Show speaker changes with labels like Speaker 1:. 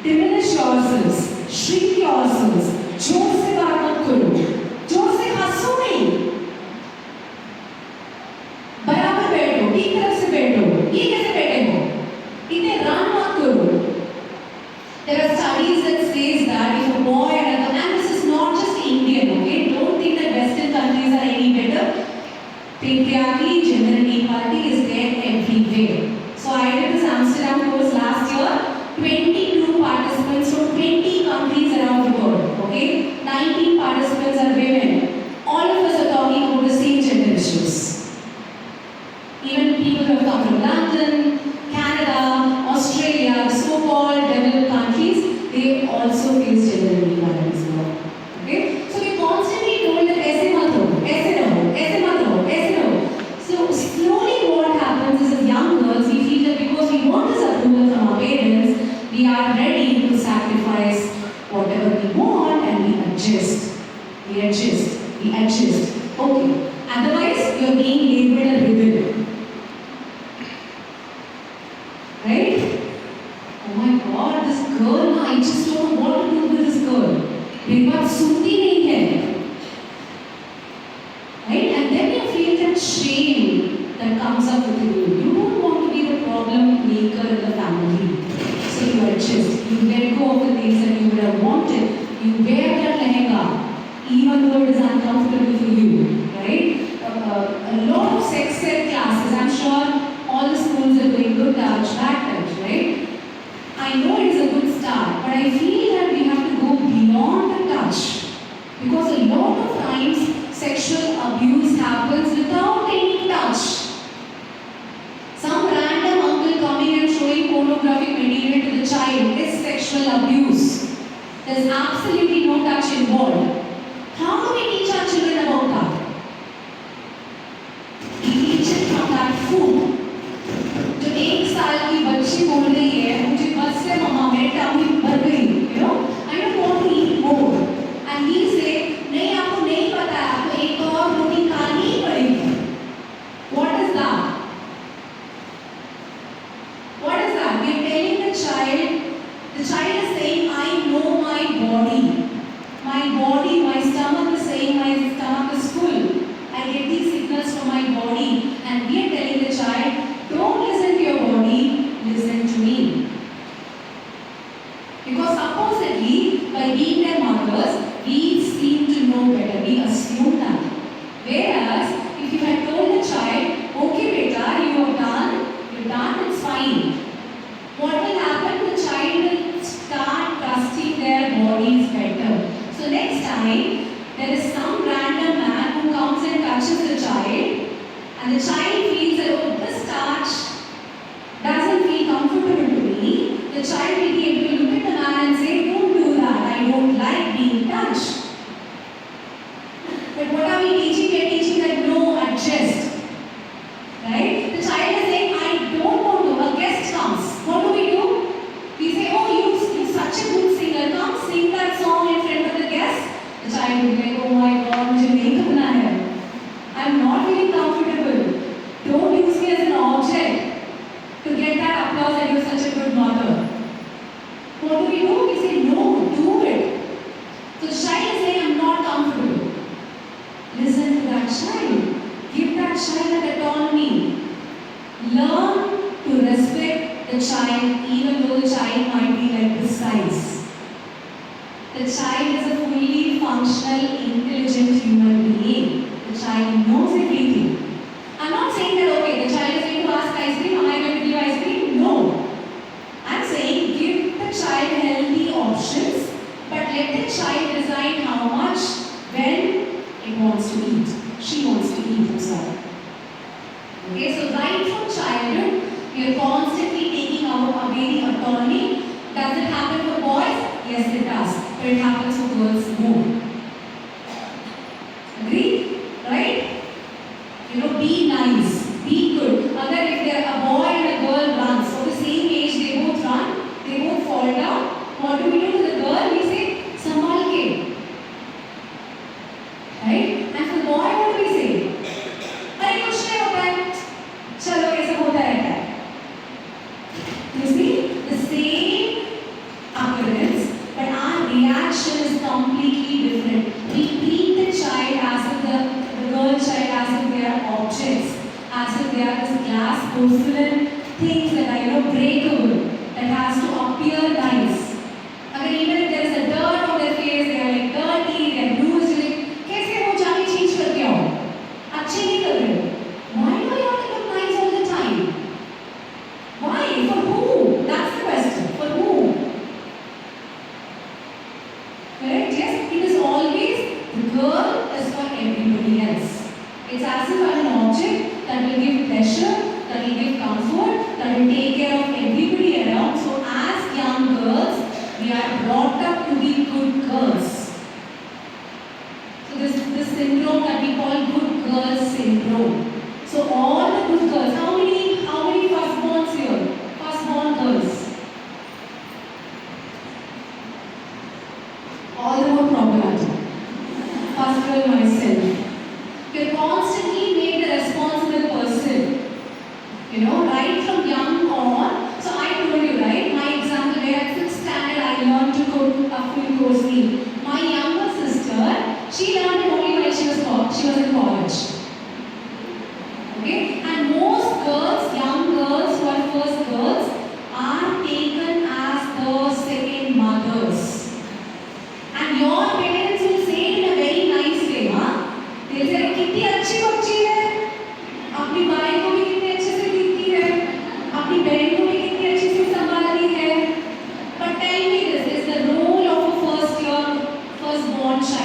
Speaker 1: Diminish yourselves, shrink yourselves, जोर से बात मत करो, जोर से हंसो नहीं, बराबर बैठो, एक तरफ से बैठो, ये कैसे बैठे हो, इतने रन मत करो. There are studies that says that if a boy and this is not just Indian, okay? Don't think that Western countries are any better. Patriarchy, gender inequality is there everywhere. So I did this Amsterdam course last year. 22 participants from 20 countries around the world. Okay, 19 participants are women. All of us are talking about the same gender issues. Even people who have come from London, Canada, Australia, the so-called developed countries, they also face gender inequality as well. Okay, so we constantly told that aise mat ho, aise raho, aise mat raho, aise raho. So slowly what happens is as young girls, we feel that because we want this approval from our parents, we are ready to sacrifice whatever we want and we adjust. We adjust. We adjust. Okay. Otherwise, you are being labeled a rebel. Right? Oh my God, this girl, I just don't know what to do with this girl. मेरी बात सुनती नहीं है. Right? And then you feel that shame that comes up with you. You don't want to be the problem maker in the family. So you adjust. You let go of the things that you would have wanted. You wear that lehenga, even though it is uncomfortable for you. Right? A lot of sex ed classes, I'm sure all the schools are doing good touch, bad touch, right? I know it is a good start, but I feel that we have to go beyond the touch. Because a lot of times sexual abuse happens without any touch. Some random uncle coming and showing pornographic material to the child is sexual abuse. There's absolutely no touch involved. How do we teach our children about that? We teach it from that food. जो 1 साल की बच्ची बोल रही है, मुझे बस से मम्मा मेरे टमी भर गई, you know, I don't want to eat more. And he say, नहीं आपको नहीं पता है, आपको एक और रोटी खानी ही पड़ेगी. What is that? What is that? We are telling the child is saying, I know my body. My stomach is saying my stomach is full. I get these signals from my body. And we are telling the child, don't listen to your body, listen to me. Because supposedly, by being their mothers, we seem to know better. We assume that. Whereas, if you had told the child, okay beta, you're done, it's fine. What will happen? The child will start trusting their bodies better. So next time, there is some random man who comes and touches the child, and the child feels that, oh, this touch doesn't feel comfortable to me. The child will be able to look at the man and say, don't do that, I don't like being touched. But what are we teaching? We are teaching that no, adjust. Right? The child is saying, I don't want to. A guest comes. What do? We say, oh, you're such a good singer. Come sing that song in front of the guest. The child will be like, oh my God, मुझे नहीं करना है. I'm not feeling comfortable. Don't use me as an object to get that applause that you're such a good mother. What do? We say, no, do it. So the child is saying, I'm not comfortable. Listen to that child. Give that child that autonomy. Learn to respect the child even though the child might be like this size. The child is a fully functional, intelligent human being. The child knows everything. I'm not saying that, okay, the child is going to ask ice cream, am I going to give ice cream? No. I'm saying give the child healthy options, but let the child decide how much, when it wants to eat. She wants to eat herself. Okay, so right from childhood, we are constantly taking away the autonomy. Does it happen for boys? Yes, it does. But it happens for girls more. Agree? Right? are brought up to be good girls. So this syndrome that we call good girls syndrome. So all the good girls, how many firstborns here? Firstborn girls. All the more problematic. First girl myself. You're constantly made a responsible person. Right from young on. So I told you, right? My example where at 6th standard I learned to cook a full course meal. My younger sister, she learned it only when she was in college. Okay?